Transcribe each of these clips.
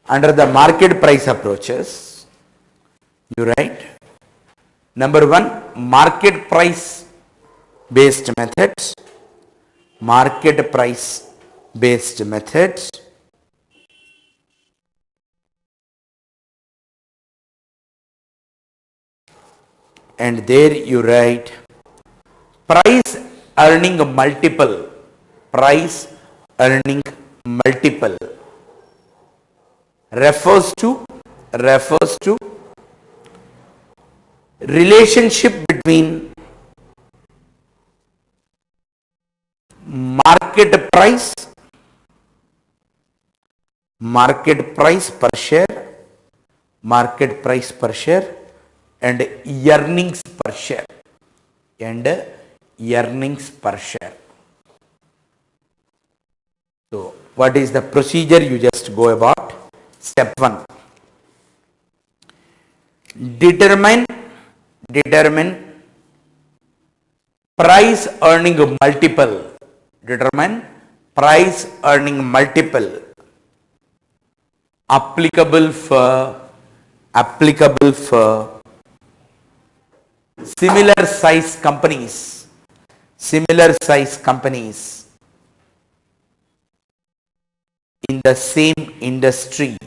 Under the market price approaches, you write number 1, market price based methods, market price based methods, and there you write price earning multiple, price earning multiple refers to relationship between market price per share, and earnings per share, So what is the procedure? You just go about. Step 1, determine price earning multiple, applicable for similar size companies in the same industry,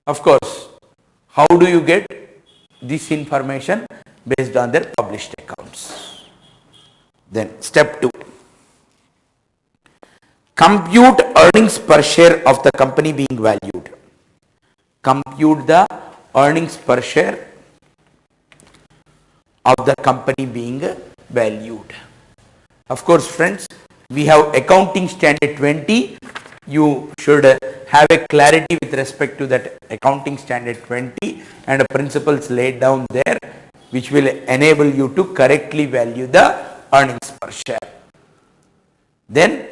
Of course, how do you get this information? Based on their published accounts. Then step 2, compute earnings per share of the company being valued. Compute the earnings per share of the company being valued. Of course, friends, we have accounting standard 20. You should have a clarity with respect to that accounting standard 20 and principles laid down there, which will enable you to correctly value the earnings per share. Then,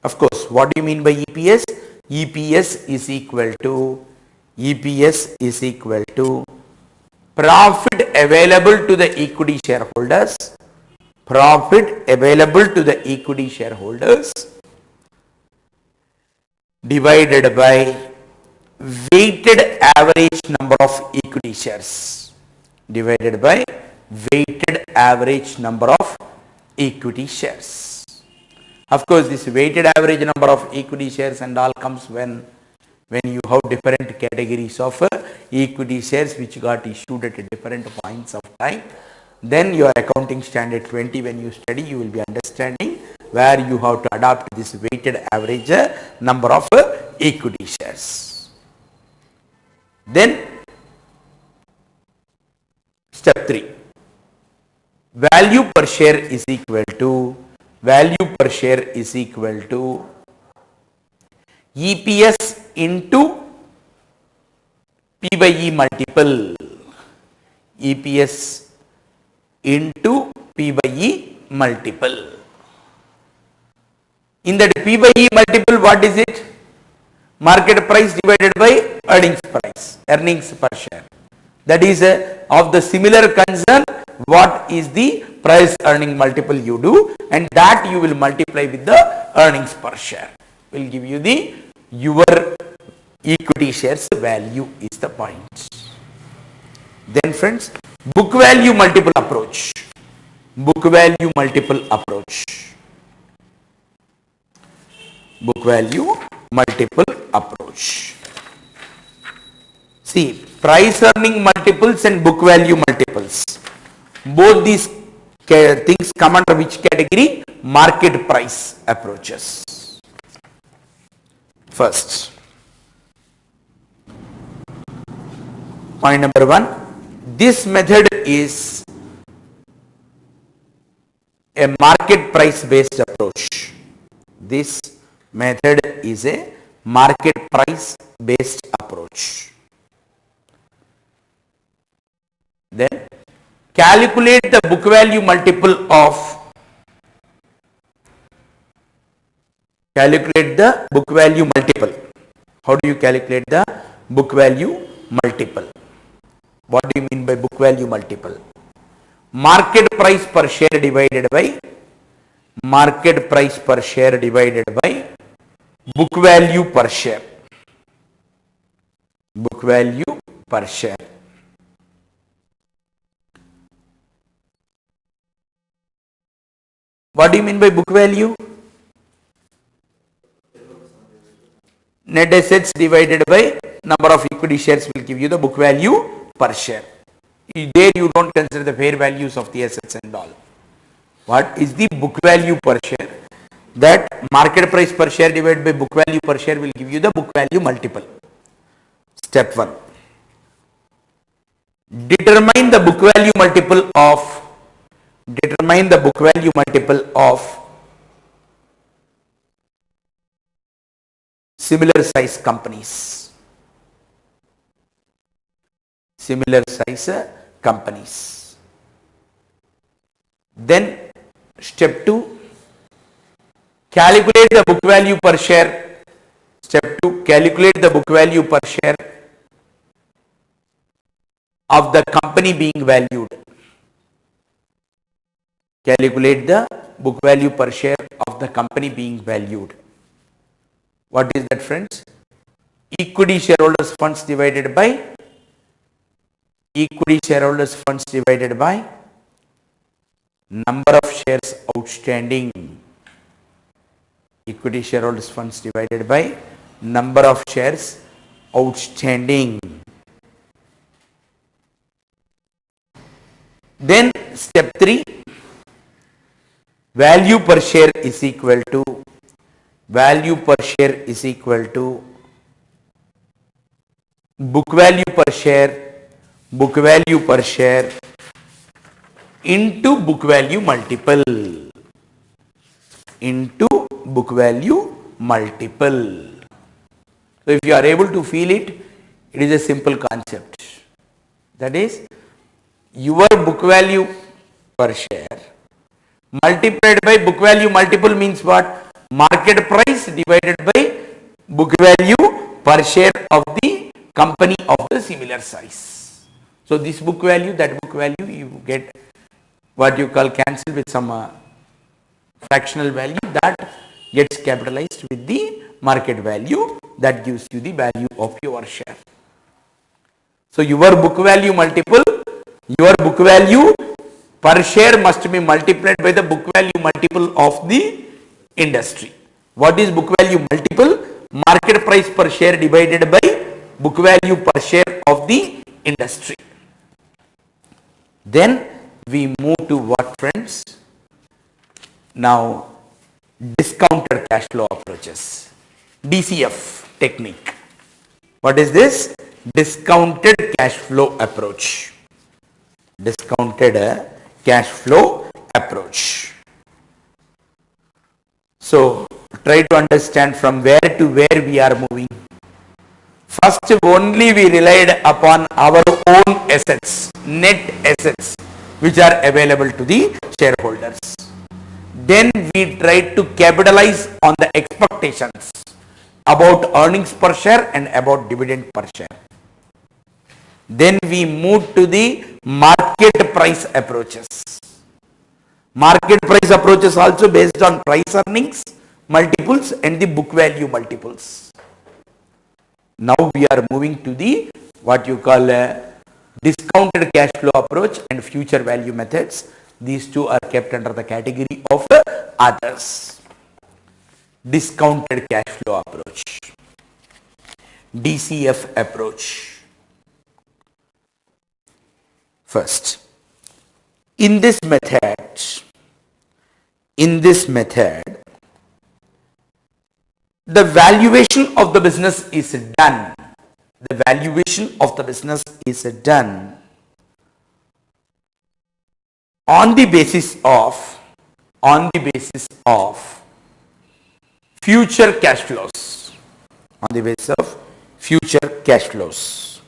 of course, what do you mean by EPS? EPS is equal to profit available to the equity shareholders, divided by weighted average number of equity shares, Of course, this weighted average number of equity shares and all comes when you have different categories of equity shares which got issued at different points of time. Then your accounting standard 20, when you study, you will be understanding where you have to adopt this weighted average number of equity shares. Then step 3, value per share is equal to EPS into P by E multiple, In that P by E multiple, what is it? Market price divided by earnings per share. That is of the similar concern, what is the price earning multiple you do, and that you will multiply with the earnings per share. Will give you your equity shares value is the point. Then friends, book value multiple approach. See, price earning multiples and book value multiples, both these things come under which category? Market price approaches. First, point number 1, this method is a market price based approach. This method is a market price based approach. Then calculate the book value multiple of How do you calculate the book value multiple? What do you mean by book value multiple? Market price per share divided by market price per share divided by book value per share. Book value per share. What do you mean by book value? Net assets divided by number of equity shares will give you the book value per share. There you don't consider the fair values of the assets and all. What is the book value per share? That market price per share divided by book value per share will give you the book value multiple. Step 1. Determine the book value multiple of similar size companies. Similar size companies. Then step 2, calculate the book value per share. Step 2, calculate the book value per share of the company being valued. Calculate the book value per share of the company being valued. What is that, friends? Equity shareholders funds divided by number of shares outstanding. Equity shareholders funds divided by number of shares outstanding. Then step 3, value per share is equal to book value per share into book value multiple. So if you are able to feel it, it is a simple concept. That is, your book value per share multiplied by book value multiple means what? Market price divided by book value per share of the company of the similar size. So this book value, that book value, you get what you call cancel with some fractional value, that gets capitalized with the market value, that gives you the value of your share. So your book value multiple, your book value per share must be multiplied by the book value multiple of the industry. What is book value multiple? Market price per share divided by book value per share of the industry. Then we move to what, friends? Now, discounted cash flow approaches. DCF technique. What is this? Discounted cash flow approach. Discounted cash flow approach. So, try to understand from where to where we are moving. First, only we relied upon our own assets, net assets, which are available to the shareholders. Then we tried to capitalize on the expectations about earnings per share and about dividend per share. Then we moved to the market price approaches. Market price approaches also based on price earnings multiples and the book value multiples. Now we are moving to the what you call discounted cash flow approach and future value methods. These two are kept under the category of others. Discounted cash flow approach, DCF approach. First, in this method, the valuation of the business is done. The valuation of the business is done on the basis of future cash flows. On the basis of future cash flows.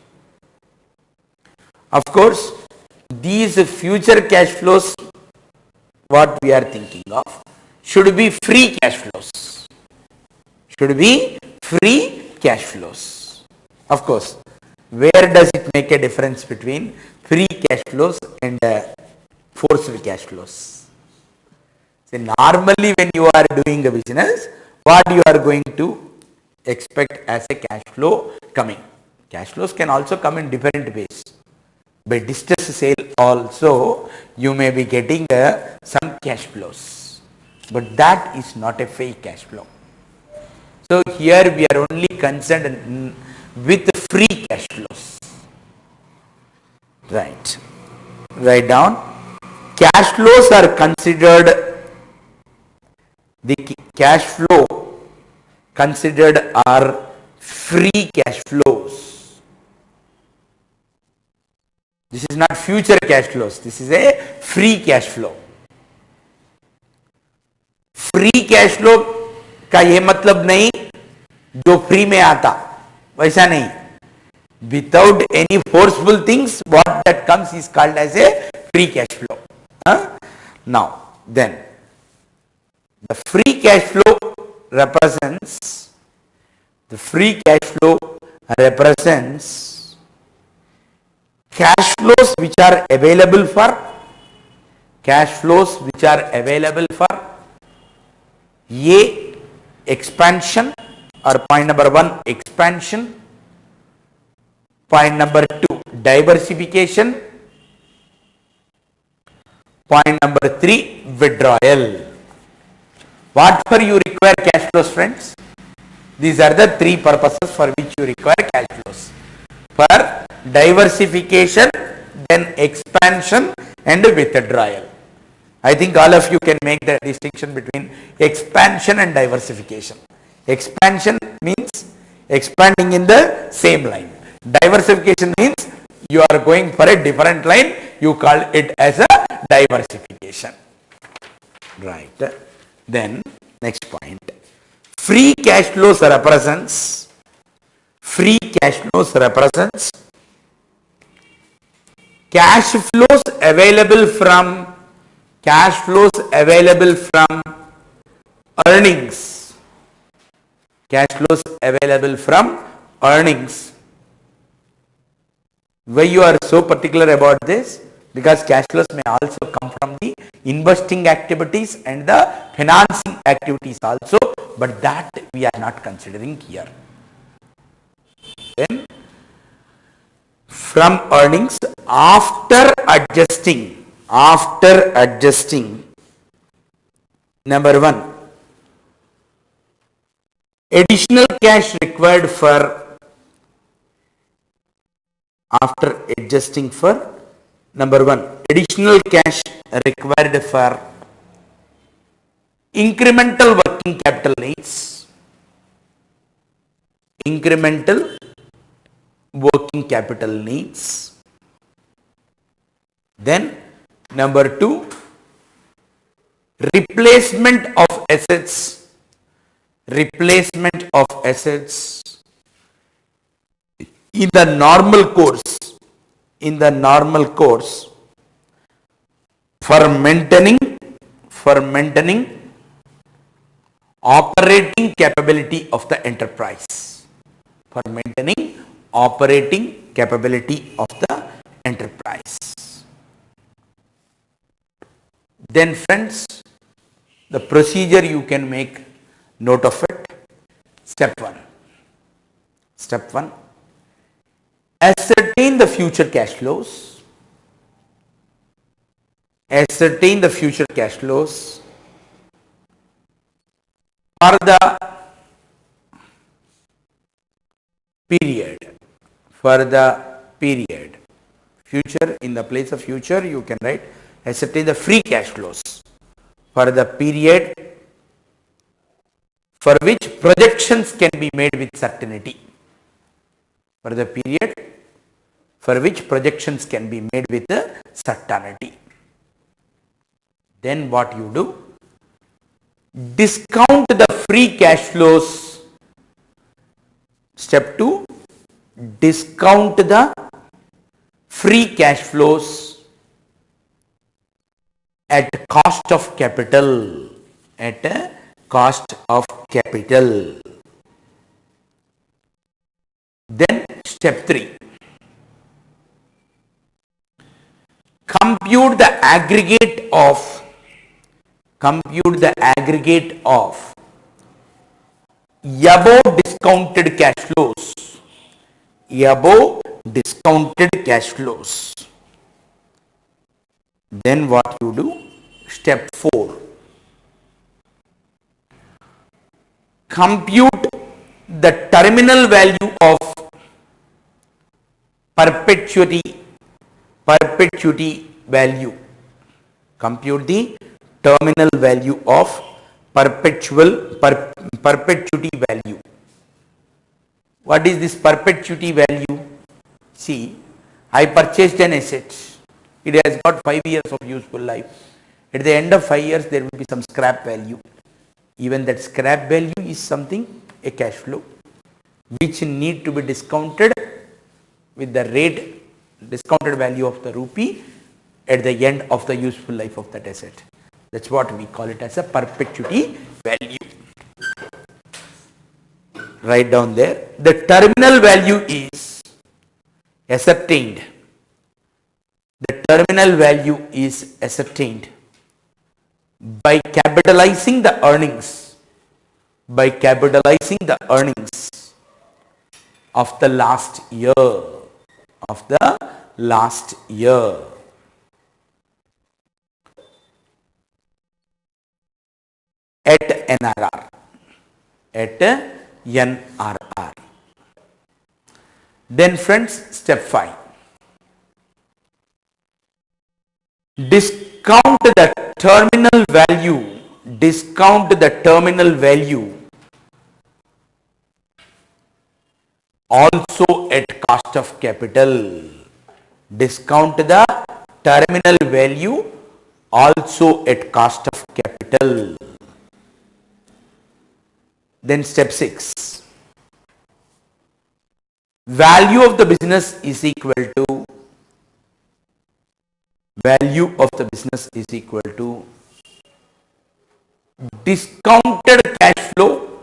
Of course, these future cash flows, what we are thinking of, should be free cash flows. Should be free cash flows. Of course, where does it make a difference between free cash flows and forced cash flows? So normally when you are doing a business, what you are going to expect as a cash flow coming. Cash flows can also come in different ways. By distress sale also you may be getting some cash flows, but that is not a fake cash flow. So here we are only concerned with free cash flows. Right. Write down. Cash flows are considered, the cash flow considered are free cash flows. This is not future cash flows. This is a free cash flow. Free cash flow का ये मतलब नहीं जो free में आता, वैसा नहीं. Without any forceful things, what that comes is called as a free cash flow. Now, then, the free cash flow represents cash flows which are available for A, expansion, or point number 1, expansion. Point number 2, diversification. Point number 3, withdrawal. What for you require cash flows, friends? These are the three purposes for which you require cash flows. For diversification, then expansion and withdrawal. I think all of you can make the distinction between expansion and diversification. Expansion means expanding in the same line. Diversification means you are going for a different line. You call it as a diversification. Right. Then next point. Free cash flows represents cash flows available from earnings. Why you are so particular about this? Because cash flows may also come from the investing activities and the financing activities also, but that we are not considering here. Then from earnings after adjusting, number 1, additional cash required after adjusting for, number 1, additional cash required for incremental working capital needs. Then number 2, replacement of assets in the normal course for maintaining operating capability of the enterprise. Then friends, the procedure you can make note of it. Step 1. Ascertain the future cash flows. For the period. Future, in the place of future, you can write ascertain the free cash flows for the period for which projections can be made with certainty. Then what you do? Discount the free cash flows. Step 2, discount the free cash flows at cost of capital. Then step 3, compute the aggregate of compute the aggregate of above discounted cash flows, above discounted cash flows. Then what you do? Step 4, compute the terminal value of perpetuity value. Compute the terminal value of perpetuity value. What is this perpetuity value? See, I purchased an asset. It has got 5 years of useful life. At the end of 5 years, there will be some scrap value. Even that scrap value is something, a cash flow, which need to be discounted with the rate, discounted value of the rupee at the end of the useful life of that asset. That's what we call it as a perpetuity value. Write down there. The terminal value is ascertained. The terminal value is ascertained by capitalizing the earnings, of the last year, at NRR. Then friends, step 5, discount the terminal value also at cost of capital. Discount the terminal value also at cost of capital. Then step 6, value of the business is equal to discounted cash flow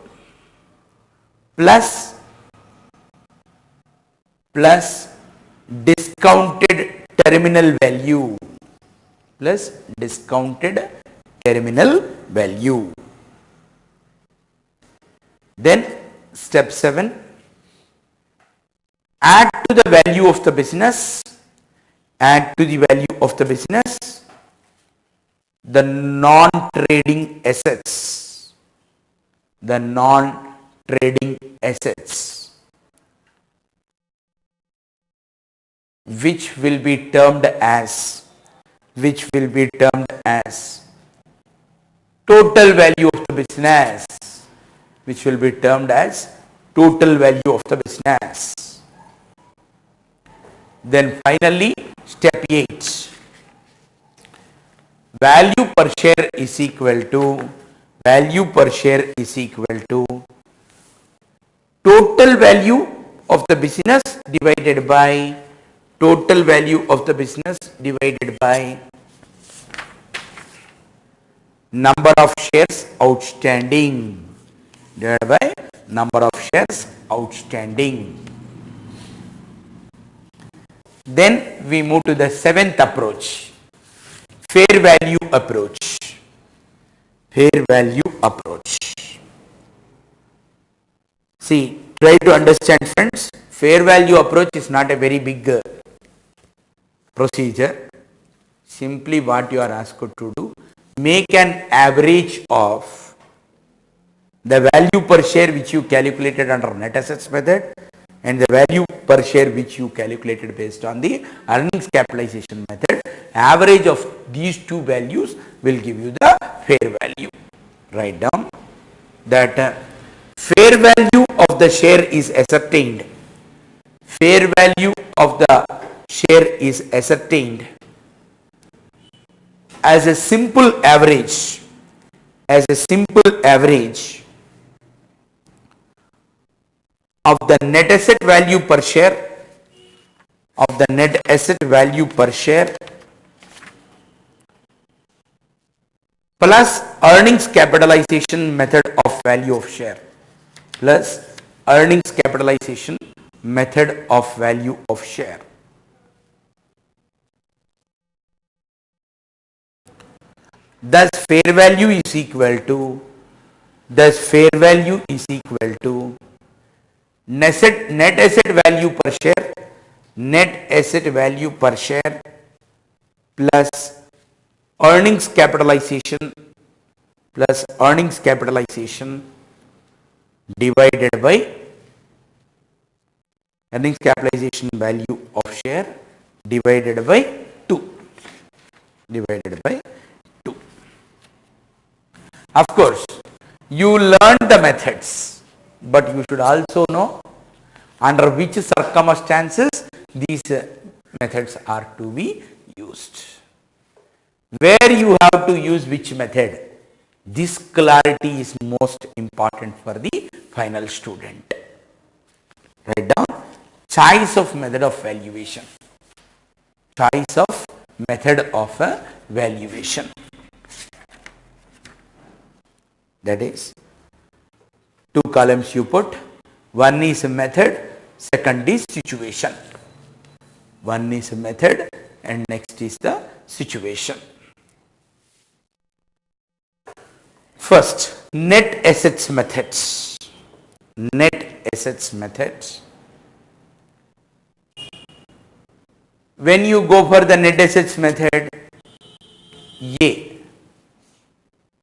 plus discounted terminal value Then step 7, add to the value of the business, the non-trading assets, which will be termed as total value of the business, Then finally, step 8, value per share is equal to total value of the business divided by number of shares outstanding. Then we move to the 7th approach, fair value approach. See, try to understand friends, fair value approach is not a very big procedure. Simply what you are asked to do, make an average of the value per share which you calculated under net assets method and the value per share which you calculated based on the earnings capitalization method. Average of these two values will give you the fair value. Write down that fair value of the share is ascertained. As a simple average of the net asset value per share plus earnings capitalization method of value of share thus fair value is equal to net asset value per share, plus earnings capitalization divided by earnings capitalization value of share divided by 2. Of course, you learned the methods, but you should also know under which circumstances these methods are to be used. Where you have to use which method, this clarity is most important for the final student. Write down choice of method of valuation. That is, 2 columns you put. One is method, second is situation. One is method and next is the situation. First, net assets methods. When you go for the net assets method, A,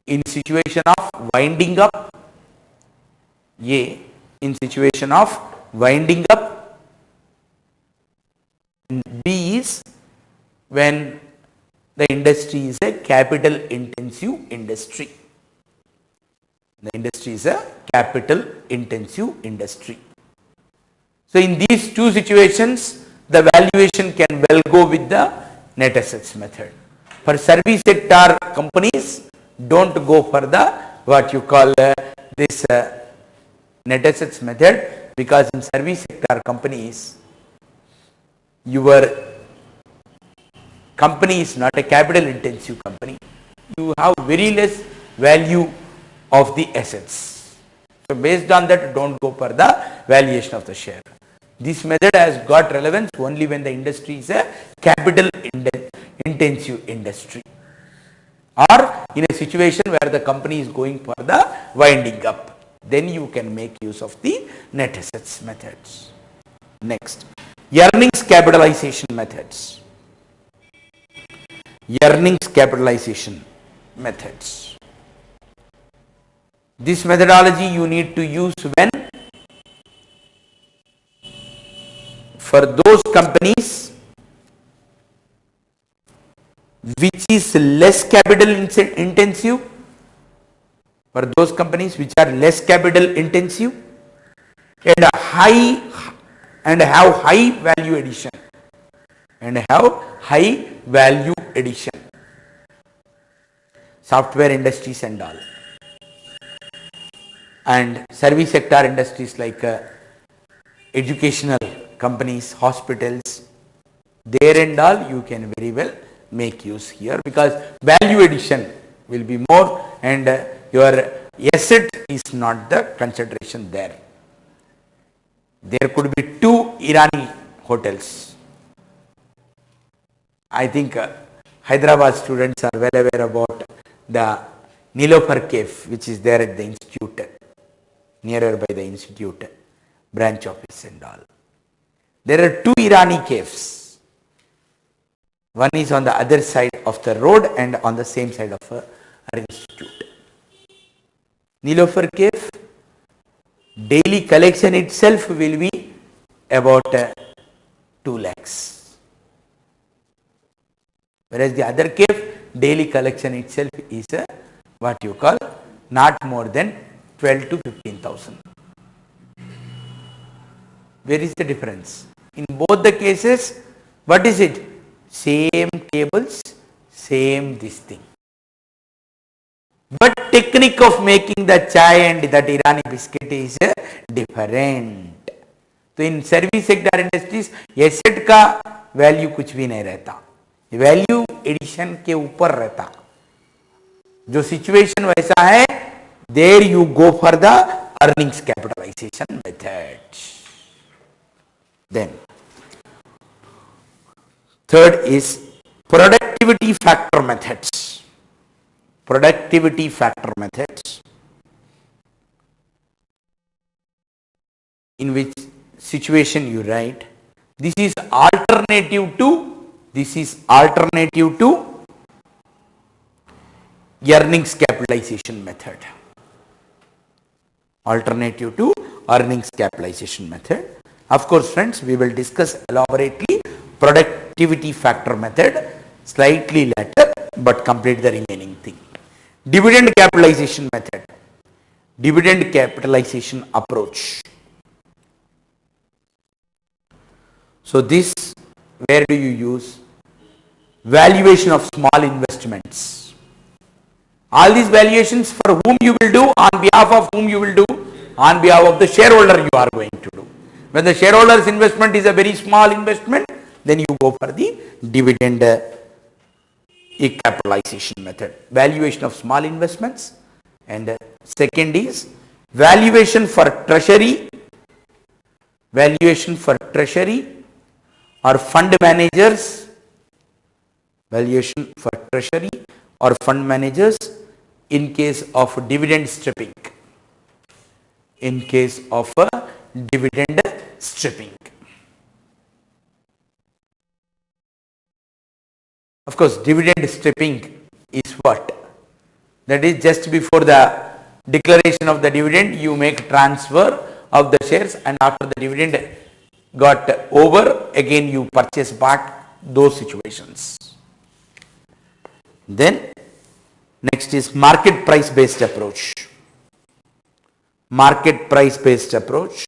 in situation of winding up, B is when the industry is a capital intensive industry. So in these two situations, the valuation can well go with the net assets method. For service sector companies, don't go for the what you call this net assets method, because in service sector companies, your company is not a capital intensive company. You have very less value of the assets. So based on that, don't go for the valuation of the share. This method has got relevance only when the industry is a capital intensive industry, or in a situation where the company is going for the winding up. Then you can make use of the net assets methods. Next, earnings capitalization methods. This methodology you need to use when? For those companies which is less capital intensive, and have high value addition, software industries and all, and service sector industries like educational companies, hospitals, there and all, you can very well make use here, because value addition will be more and your asset is not the consideration there. There could be 2 Irani hotels. I think Hyderabad students are well aware about the Nilofer Cave, which is there at the institute, nearer by the institute branch office and all. There are 2 Irani caves. One is on the other side of the road and on the same side of our institute. Nilofer Cave, daily collection itself will be about 2 lakhs. Whereas the other cave, daily collection itself is what you call not more than 12 to 15,000. Where is the difference? In both the cases, what is it? Same tables, same this thing. But technique of making the chai and that Irani biscuit is different. तो in service sector industries asset का value कुछ भी नहीं रहता, value addition के ऊपर रहता. जो situation वैसा है, there you go for the earnings capitalization method. Then third is productivity factor methods. productivity factor methods, in which situation you write this is alternative to earnings capitalization method. Alternative to earnings capitalization method. Of course, friends, we will discuss elaborately productivity factor method slightly later, but complete the remaining thing. Dividend capitalization method. Dividend capitalization approach. So this, where do you use? Valuation of small investments. All these valuations for whom you will do, on behalf of whom you will do, on behalf of the shareholder you are going to do. When the shareholder's investment is a very small investment, then you go for the dividend capitalization method. Valuation of small investments. And second is valuation for treasury. Valuation for treasury or fund managers. Valuation for treasury or fund managers in case of dividend stripping. In case of dividend stripping. Of course, dividend stripping is what? That is just before the declaration of the dividend, you make transfer of the shares, and after the dividend got over, again you purchase back, those situations. Then next is market price based approach. Market price based approach.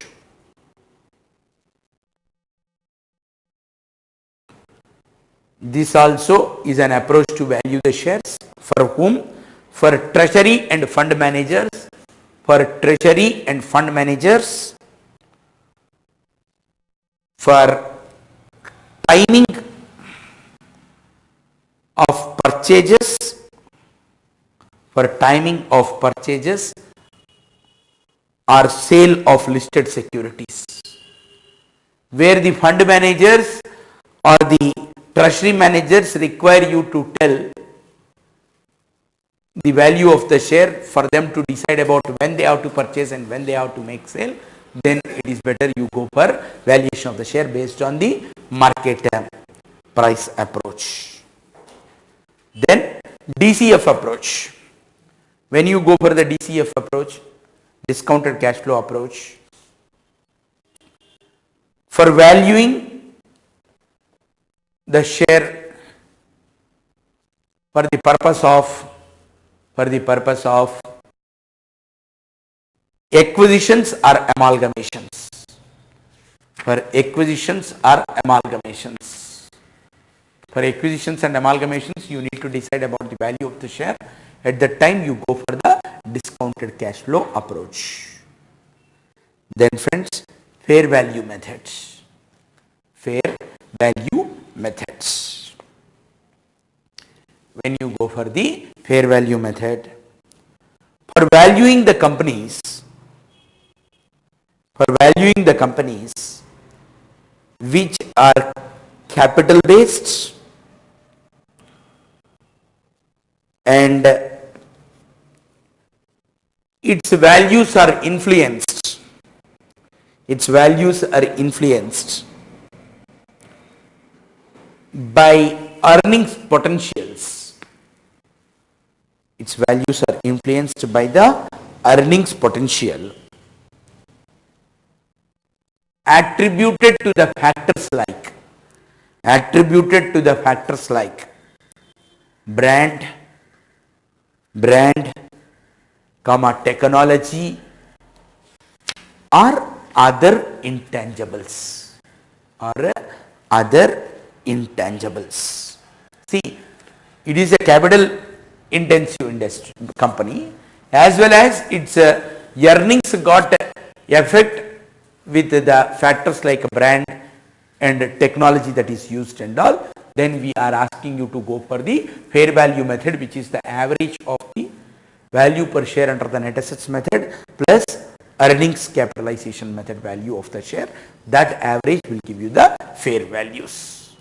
This also is an approach to value the shares. For whom? For treasury and fund managers. For treasury and fund managers. For timing of purchases. For timing of purchases or sale of listed securities, where the fund managers or the treasury managers require you to tell the value of the share for them to decide about when they have to purchase and when they have to make sale, then it is better you go for valuation of the share based on the market price approach. Then DCF approach. When you go for the DCF approach, discounted cash flow approach, for valuing the share for the purpose of acquisitions or amalgamations. For acquisitions or amalgamations. For acquisitions and amalgamations, you need to decide about the value of the share. At that time, you go for the discounted cash flow approach. Then friends, fair value methods. Fair value methods. When you go for the fair value method, for valuing the companies, which are capital based and its values are influenced by earnings potentials. Its values are influenced by the earnings potential attributed to the factors like brand, technology or other intangibles. See, it is a capital intensive company, as well as its earnings got effect with the factors like brand and technology that is used and all. Then we are asking you to go for the fair value method, which is the average of the value per share under the net assets method plus earnings capitalization method value of the share. That average will give you the fair values.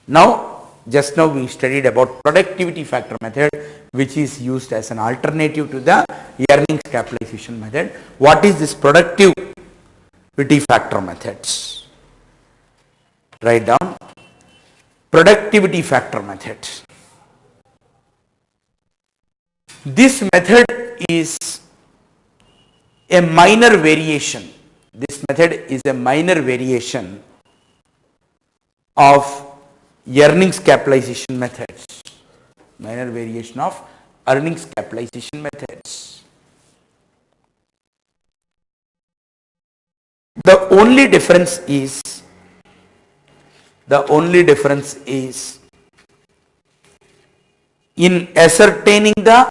Now Just now we studied about productivity factor method, which is used as an alternative to the earnings capitalization method. What is this productivity factor methods? Write down productivity factor method. This method is a minor variation. This method is a minor variation of earnings capitalization methods. Minor variation of earnings capitalization methods. The only difference is in ascertaining the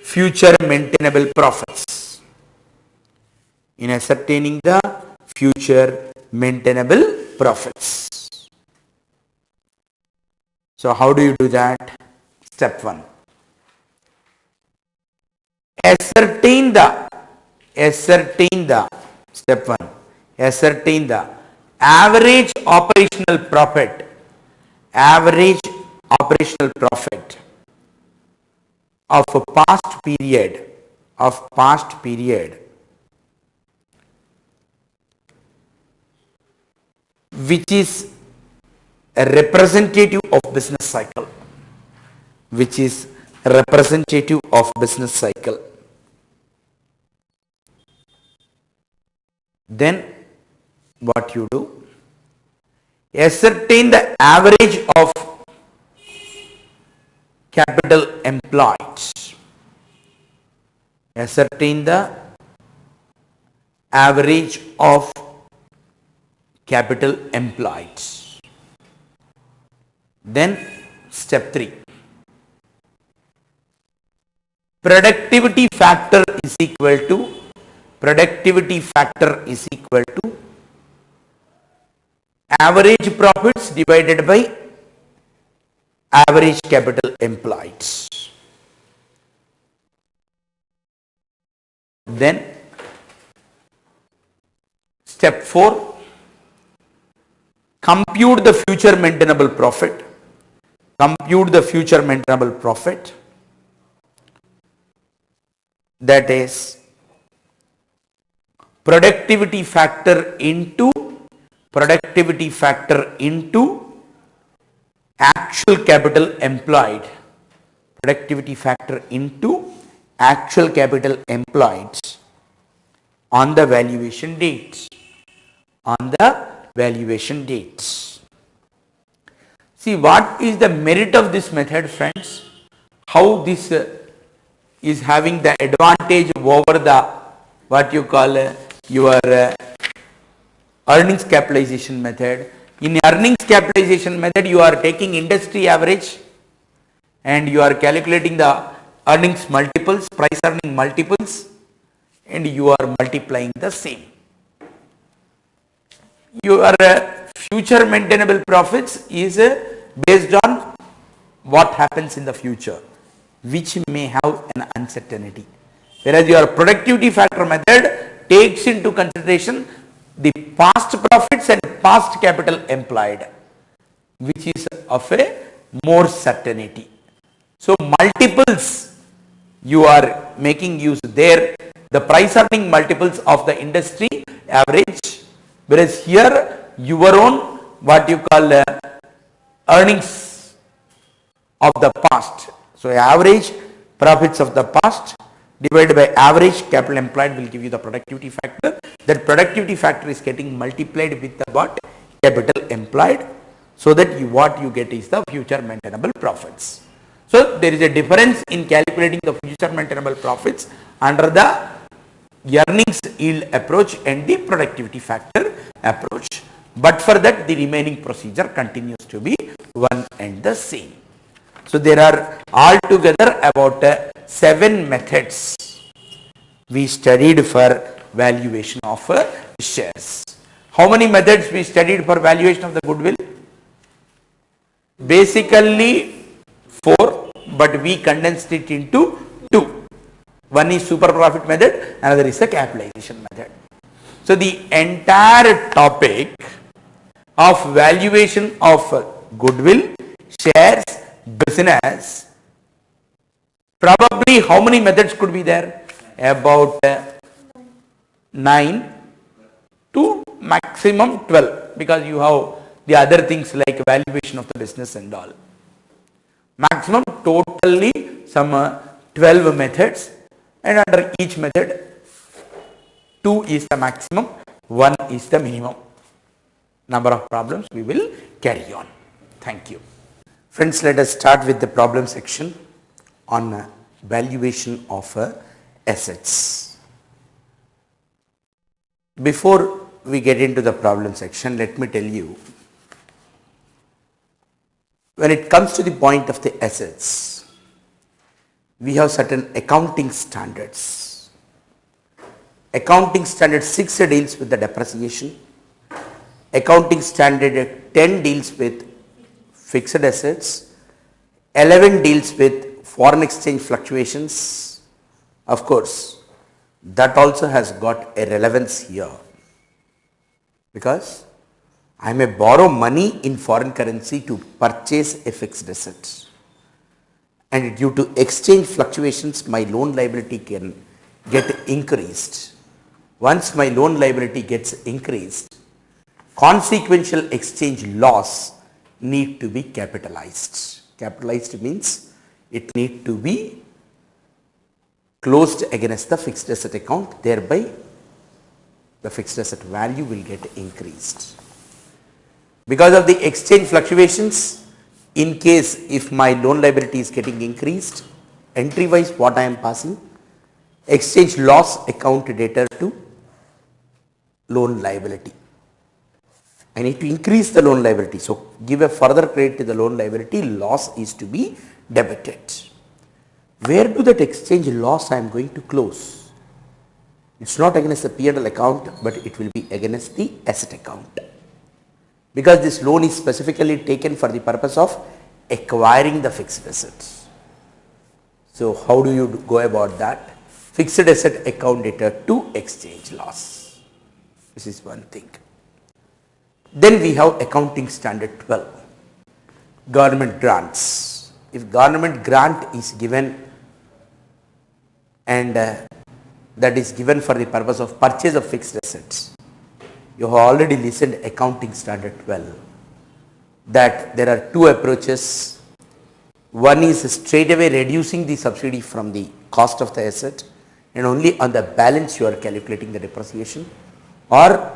future maintainable profits. In ascertaining the future maintainable profits. So how do you do that? Step 1. Ascertain the step 1. Ascertain the average operational profit of a past period which is a representative of business cycle, Then what you do? Ascertain the average of capital employed. Ascertain the average of capital employed. Then step 3. Productivity factor is equal to average profits divided by average capital employed. Then step 4. Compute the future maintainable profit. That is productivity factor into actual capital employed. On the valuation dates. See, what is the merit of this method, friends? How this is having the advantage over the what you call your earnings capitalization method. In earnings capitalization method, you are taking industry average and you are calculating the earnings multiples, price earning multiples, and you are multiplying the same. Your future maintainable profits is based on what happens in the future, which may have an uncertainty. Whereas your productivity factor method takes into consideration the past profits and past capital employed, which is of a more certainty. So multiples you are making use there, the price earning multiples of the industry average, whereas here your own what you call earnings of the past. So average profits of the past divided by average capital employed will give you the productivity factor. That productivity factor is getting multiplied with the what? Capital employed, so that what you get is the future maintainable profits. So there is a difference in calculating the future maintainable profits under the earnings yield approach and the productivity factor approach. But for that, the remaining procedure continues to be one and the same. So there are altogether about 7 methods we studied for valuation of shares. How many methods we studied for valuation of the goodwill? Basically 4, but we condensed it into 2. One is super profit method, another is the capitalization method. So the entire topic of valuation of goodwill, shares, business. Probably how many methods could be there? About 9 to maximum 12, because you have the other things like valuation of the business and all. Maximum totally some 12 methods, and under each method 2 is the maximum, 1 is the minimum number of problems we will carry on. Thank you. Friends, let us start with the problem section on valuation of assets. Before we get into the problem section, let me tell you, when it comes to the point of the assets, we have certain accounting standards. Accounting standard 6 deals with the depreciation. Accounting standard 10 deals with fixed assets. 11 deals with foreign exchange fluctuations. Of course, that also has got a relevance here, because I may borrow money in foreign currency to purchase a fixed asset, and due to exchange fluctuations my loan liability can get increased. Once my loan liability gets increased, consequential exchange loss need to be capitalized. Capitalized means it need to be closed against the fixed asset account, thereby the fixed asset value will get increased. Because of the exchange fluctuations, in case if my loan liability is getting increased, entry wise what I am passing, exchange loss account debtor to loan liability. I need to increase the loan liability, so give a further credit to the loan liability, loss is to be debited. Where do that exchange loss I am going to close? It's not against the P&L account, but it will be against the asset account, because this loan is specifically taken for the purpose of acquiring the fixed assets. So how do you go about that? Fixed asset account debtor to exchange loss. This is one thing. Then we have accounting standard 12, government grants. If government grant is given and that is given for the purpose of purchase of fixed assets, you have already listened accounting standard 12, that there are two approaches. One is straight away reducing the subsidy from the cost of the asset, and only on the balance you are calculating the depreciation, or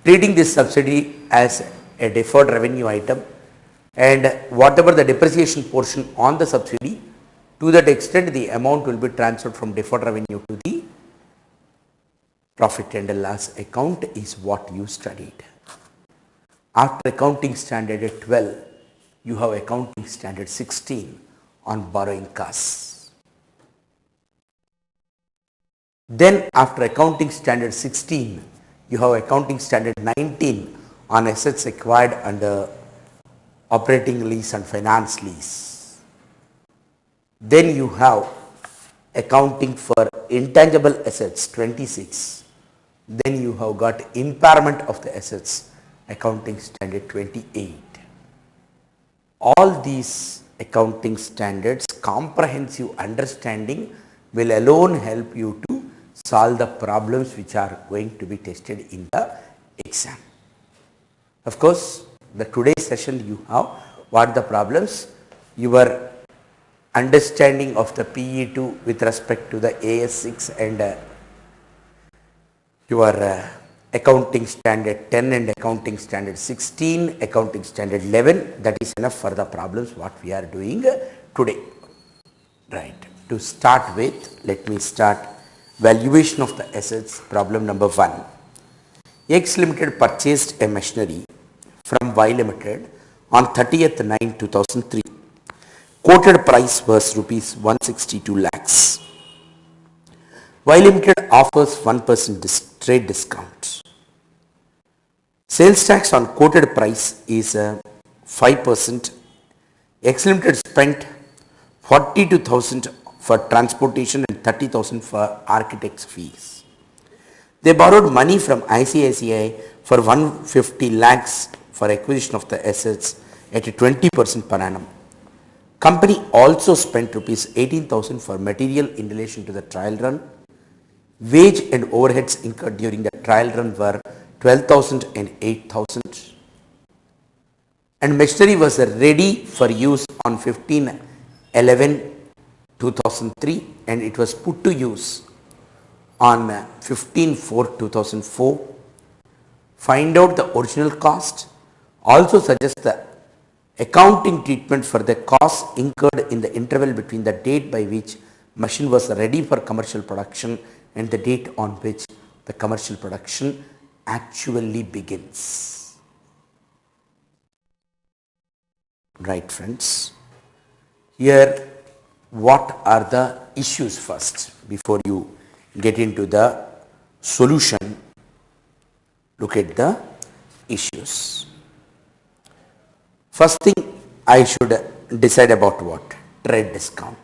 treating this subsidy as a deferred revenue item, and whatever the depreciation portion on the subsidy, to that extent the amount will be transferred from deferred revenue to the profit and loss account is what you studied. After accounting standard 12, you have accounting standard 16 on borrowing costs. Then after accounting standard 16, you have accounting standard 19 on assets acquired under operating lease and finance lease. Then you have accounting for intangible assets 26. Then you have got impairment of the assets, accounting standard 28. All these accounting standards, comprehensive understanding will alone help you to solve the problems which are going to be tested in the exam. Of course, the today's session you have what the problems, your understanding of the PE2 with respect to the AS6 and your accounting standard 10 and accounting standard 16, accounting standard 11, that is enough for the problems what we are doing today. Right. To start with, let me start valuation of the assets. Problem number 1. X Limited purchased a machinery from Y Limited on 30th 9 2003. Quoted price was rupees 162 lakhs. Y Limited offers 1% trade discount. Sales tax on quoted price is 5%. X Limited spent 42,000 for transportation and 30,000 for architect's fees. They borrowed money from ICICI for 150 lakhs for acquisition of the assets at a 20% per annum. Company also spent rupees 18,000 for material in relation to the trial run. Wage and overheads incurred during the trial run were 12,000 and 8,000. And machinery was ready for use on 15/11/2003 and it was put to use on 15/4/2004. Find out the original cost. Also suggest the accounting treatment for the costs incurred in the interval between the date by which machine was ready for commercial production and the date on which the commercial production actually begins. Right, friends. Here, what are the issues first before you get into the solution? Look at the issues. First thing, I should decide about what? Trade discount.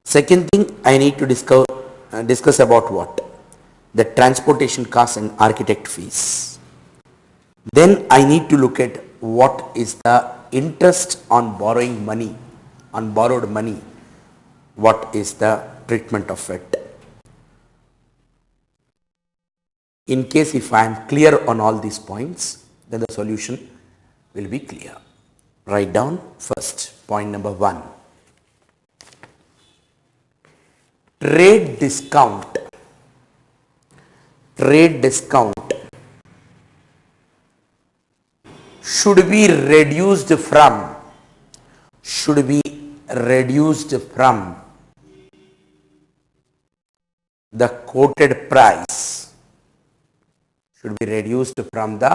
Second thing, I need to discuss about what? The transportation costs and architect fees. Then I need to look at what is the interest on borrowing money, on borrowed money. What is the treatment of it? In case if I am clear on all these points, then the solution will be clear. Write down first point number 1. Trade discount. Trade discount should be reduced from the quoted price. Should be reduced from the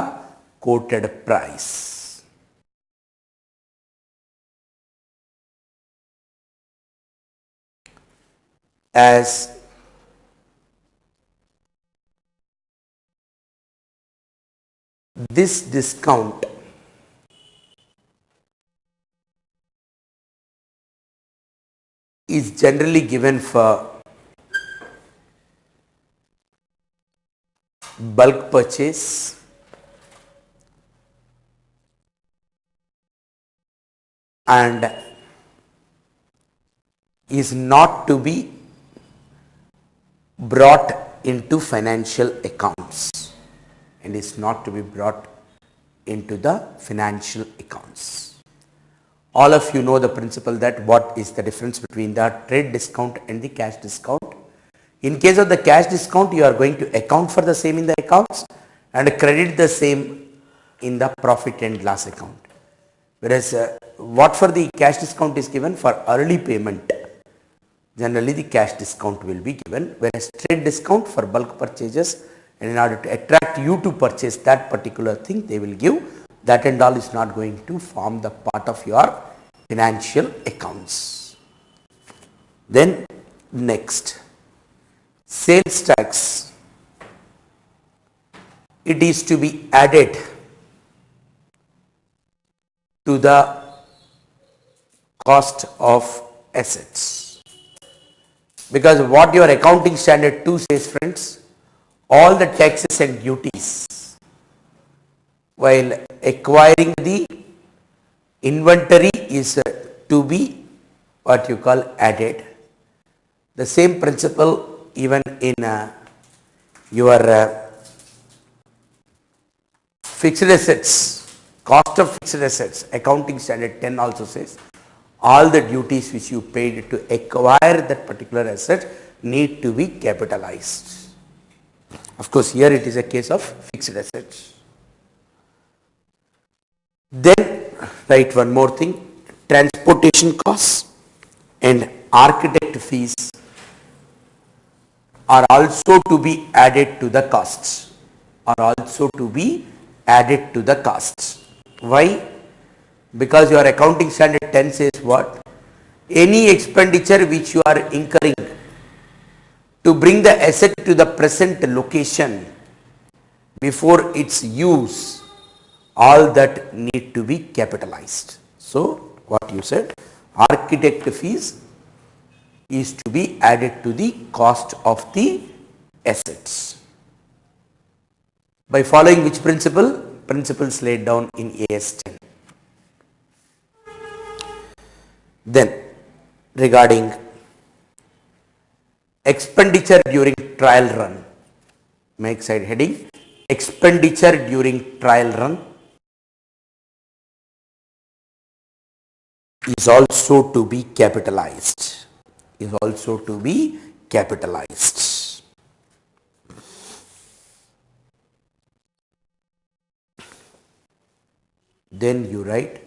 quoted price. As this discount is generally given for bulk purchase and is not to be brought into financial accounts and is not to be brought into the financial accounts. All of you know the principle that what is the difference between the trade discount and the cash discount. In case of the cash discount, you are going to account for the same in the accounts and credit the same in the profit and loss account. Whereas what for the cash discount is given for early payment, generally the cash discount will be given, whereas trade discount for bulk purchases, and in order to attract you to purchase that particular thing, they will give. That and all is not going to form the part of your financial accounts. Then next, sales tax. It is to be added to the cost of assets, because what your accounting standard 2 says, friends, all the taxes and duties while acquiring the inventory is to be what you call added. The same principle even in your fixed assets, cost of fixed assets, accounting standard 10 also says all the duties which you paid to acquire that particular asset need to be capitalized. Of course, here it is a case of fixed assets. Then write one more thing, transportation costs and architect fees are also to be added to the costs, Why? Because your accounting standard 10 says what? Any expenditure which you are incurring to bring the asset to the present location before its use, all that need to be capitalized. So what you said, architect fees is to be added to the cost of the assets. By following which principle? principles laid down in AS10. Then regarding expenditure during trial run, make side heading expenditure during trial run is also to be capitalized, is also to be capitalized. Then you write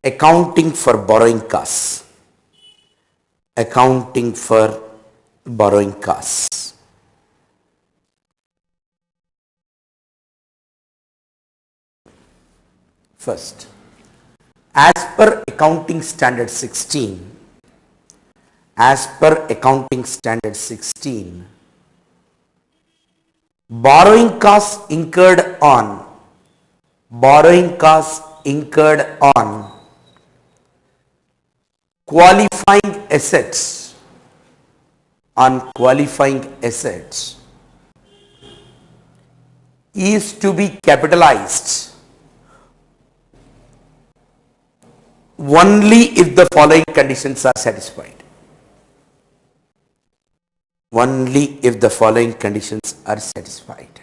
accounting for borrowing costs, accounting for borrowing costs. First, as per accounting standard 16, as per accounting standard 16, borrowing costs incurred on qualifying assets, is to be capitalized only if the following conditions are satisfied. Only if the following conditions are satisfied.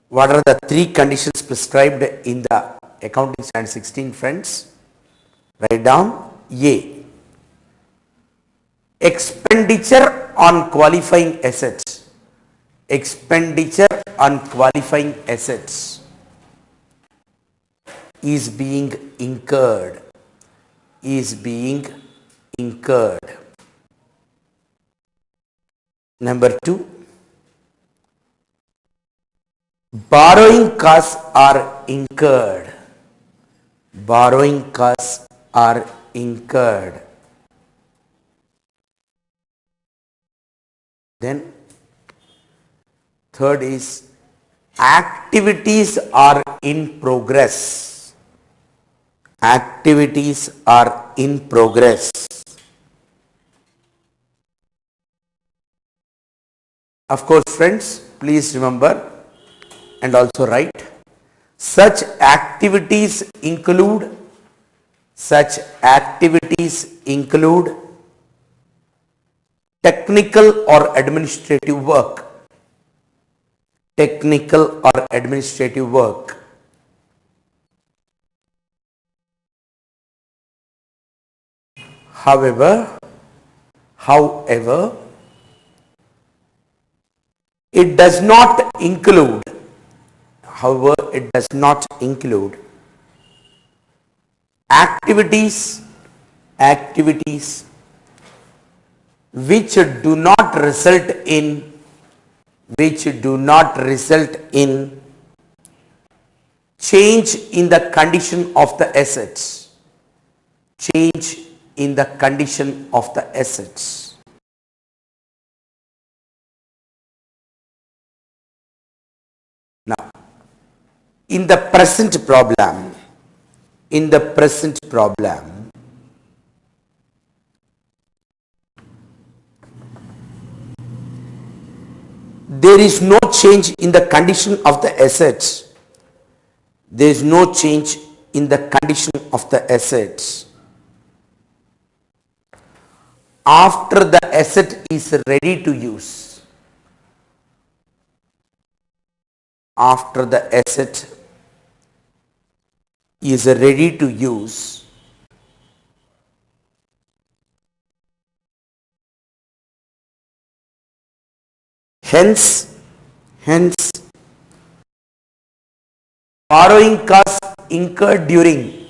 What are the three conditions prescribed in the accounting standard 16, friends? Write down. A, expenditure on qualifying assets. Expenditure on qualifying assets is being incurred, Number 2, borrowing costs are incurred, Then third is activities are in progress, Of course, friends, please remember and also write, such activities include technical or administrative work, However, it does not include activities which do not result in change in the condition of the assets, Now, in the present problem, there is no change in the condition of the assets. After the asset is ready to use. Hence, borrowing costs incurred during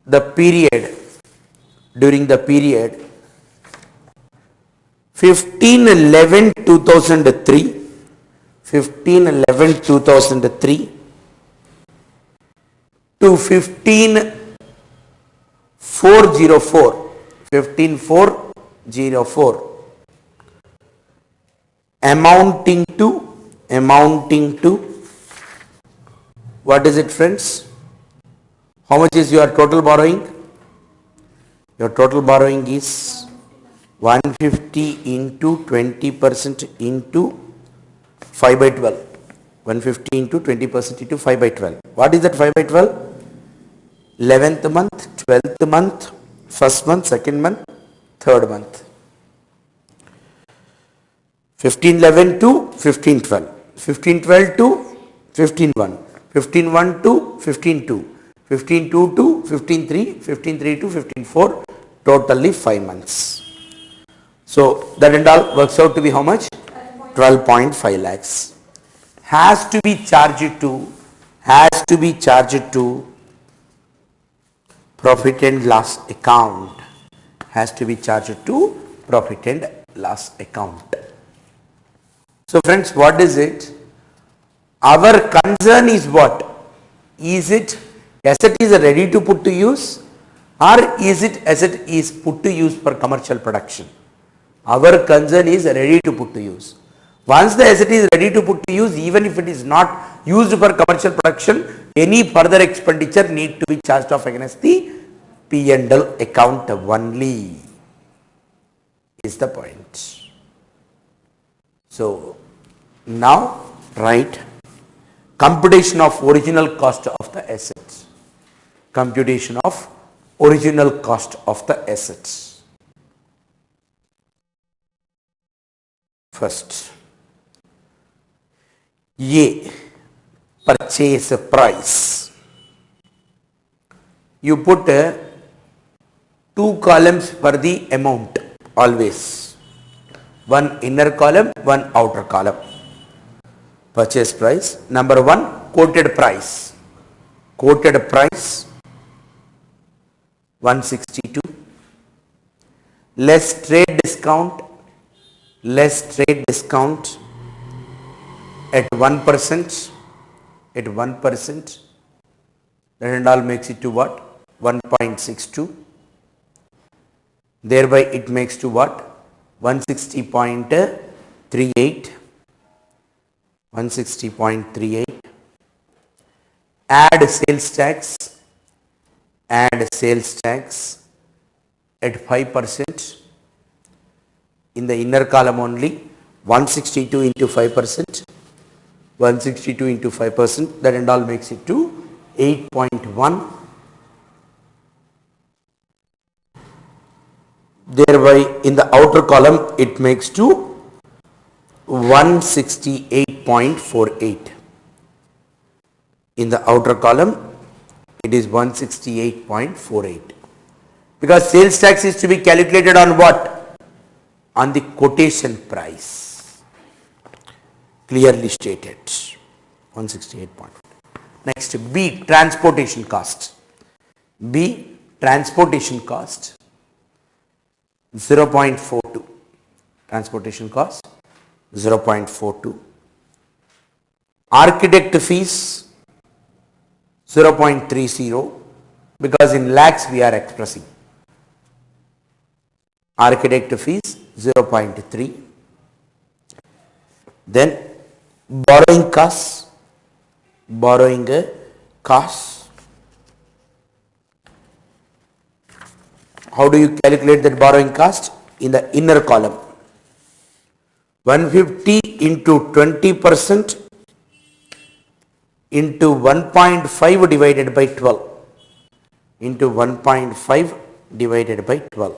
the period 15/11/2003 to 15/4/04 amounting to what is it, friends? How much is your total borrowing? Your total borrowing is 150 into 20% into 5 by 12. 150 into 20% into 5 by 12. What is that 5 by 12? 11th month, 12th month, first month, second month, third month. 1511 to 1512. 1512 to 151. 151 to 152. 152 to 153. 153 to 154. Totally 5 months. So that and all works out to be how much? 12.5 lakhs. Has to be charged to profit and loss account. Has to be charged to profit and loss account. So friends, what is it? Our concern is what? Is it asset is ready to put to use, or is it asset is put to use for commercial production? Our concern is ready to put to use. Once the asset is ready to put to use, even if it is not used for commercial production, any further expenditure need to be charged off against the P&L account only, is the point. So now write computation of original cost of the assets. Computation of original cost of the assets. First, A, purchase price. You put two columns for the amount always. One inner column, one outer column. Purchase price. Number one, quoted price. Quoted price 162. Less trade discount. Less trade discount at 1%. At 1%. That and all makes it to what? 1.62. Thereby it makes to what? 160.38. 160.38. Add sales tax. Add sales tax at 5%. In the inner column only, 162 into 5%. 162 into 5%. That and all makes it to 8.1. Thereby in the outer column it makes to 168.48. In the outer column it is 168.48. Because sales tax is to be calculated on what? On the quotation price. Clearly stated. 168. Next, B, transportation cost. B, transportation cost 0.42. Transportation cost 0.42. Architect fees 0.30, because in lakhs we are expressing. Architect fees 0.3. Then borrowing costs. Borrowing costs. How do you calculate that borrowing cost? In the inner column. 150 into 20% into 1.5 divided by 12. Into 1.5 divided by 12.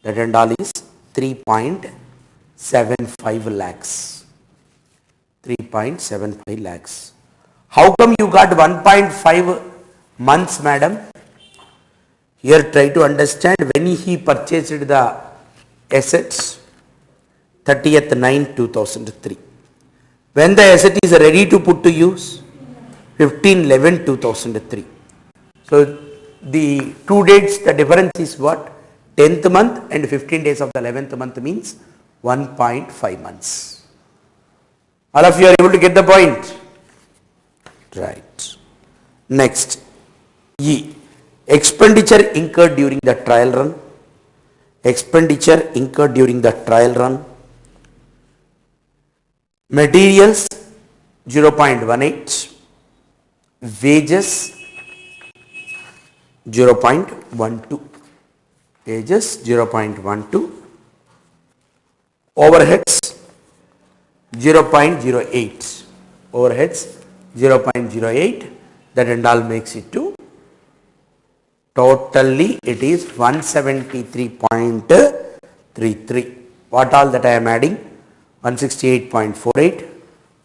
That and all is 3.75 lakhs. 3.75 lakhs. How come you got 1.5 months, madam? Here try to understand when he purchased the assets 30th 9 2003. When the asset is ready to put to use 15/11 2003. So the two dates, the difference is what? 10th month and 15 days of the 11th month means 1.5 months. All of you are able to get the point? Right. Next, E. Expenditure incurred during the trial run. Expenditure incurred during the trial run. Materials 0.18. Wages 0.12. wages 0.12, overheads 0.08, overheads 0.08, that and all makes it to totally it is 173.33. What all that I am adding? 168.48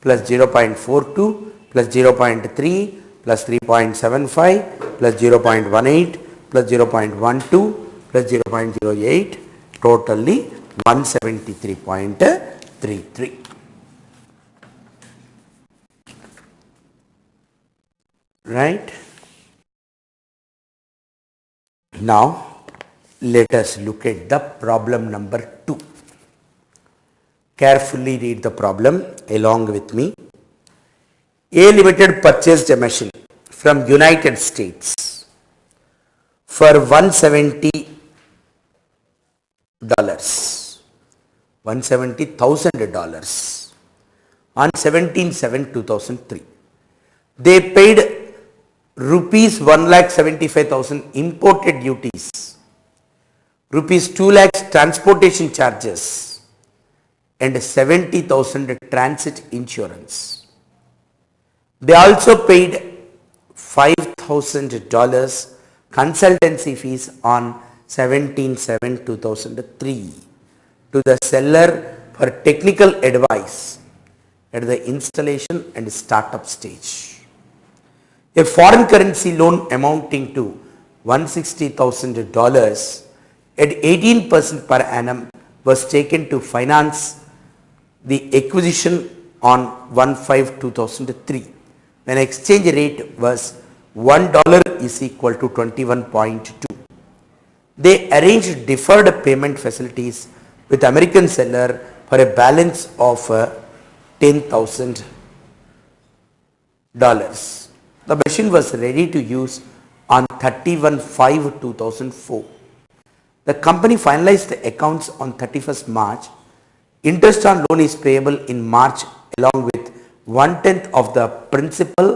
plus 0.42 plus 0.3 plus 3.75 plus 0.18 plus 0.12 plus 0.08, totally 173.33. Right? Now, let us look at the problem number 2. Carefully read the problem along with me. A Limited purchased a machine from United States for $170,000 on 17/7/2003. They paid rupees 1,75,000 imported duties, rupees 2 lakhs transportation charges, and 70,000 transit insurance. They also paid $5,000 consultancy fees on 17/7/2003 to the seller for technical advice at the installation and startup stage. A foreign currency loan amounting to $160,000 at 18% per annum was taken to finance the acquisition on 1/5/2003 when exchange rate was $1 is equal to 21.2. They arranged deferred payment facilities with American seller for a balance of $10,000. The machine was ready to use on 31/5/2004. The company finalized the accounts on 31st March. Interest on loan is payable in March along with 1/10 of the principal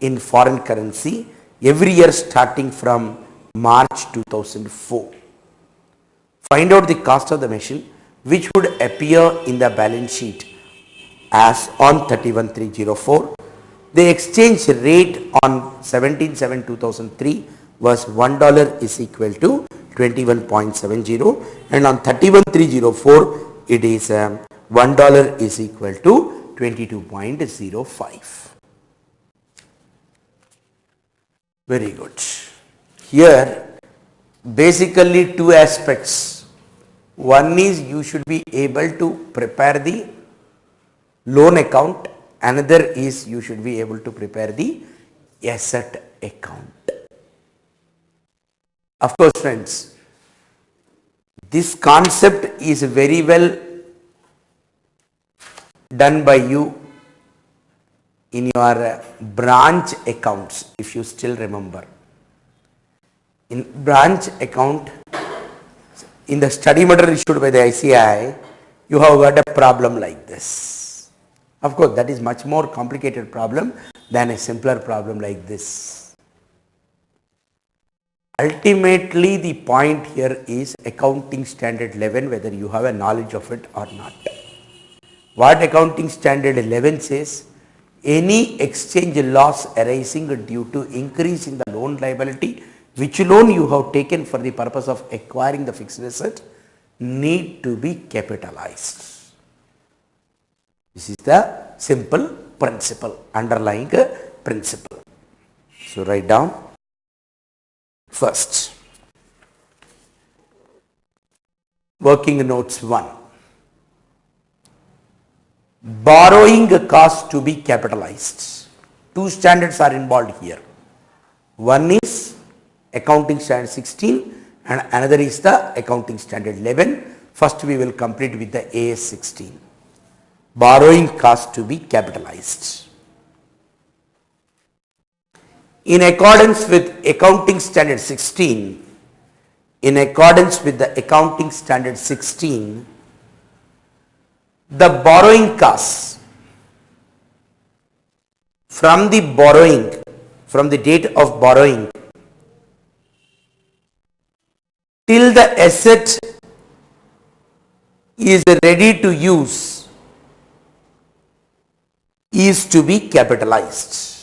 in foreign currency every year starting from March 2004. Find out the cost of the machine which would appear in the balance sheet as on 31/3/04. The exchange rate on 17/7/2003 was $1 is equal to 21.70 and on 31/3/04 it is $1 is equal to 22.05. Very good. Here basically two aspects. One is you should be able to prepare the loan account, another is you should be able to prepare the asset account. Of course friends, this concept is very well done by you in your branch accounts, if you still remember. In branch account, in the study material issued by the ICAI, you have got a problem like this. Of course, that is much more complicated problem than a simpler problem like this. Ultimately, the point here is accounting standard 11, whether you have a knowledge of it or not. What accounting standard 11 says, any exchange loss arising due to increase in the loan liability, which loan you have taken for the purpose of acquiring the fixed asset, need to be capitalized. This is the simple principle, underlying principle. So write down first. Working notes 1. Borrowing cost to be capitalized. Two standards are involved here. One is accounting standard 16 and another is the accounting standard 11. First we will complete with the AS 16. Borrowing cost to be capitalized. In accordance with accounting standard 16, the borrowing costs from the date of borrowing till the asset is ready to use is to be capitalized.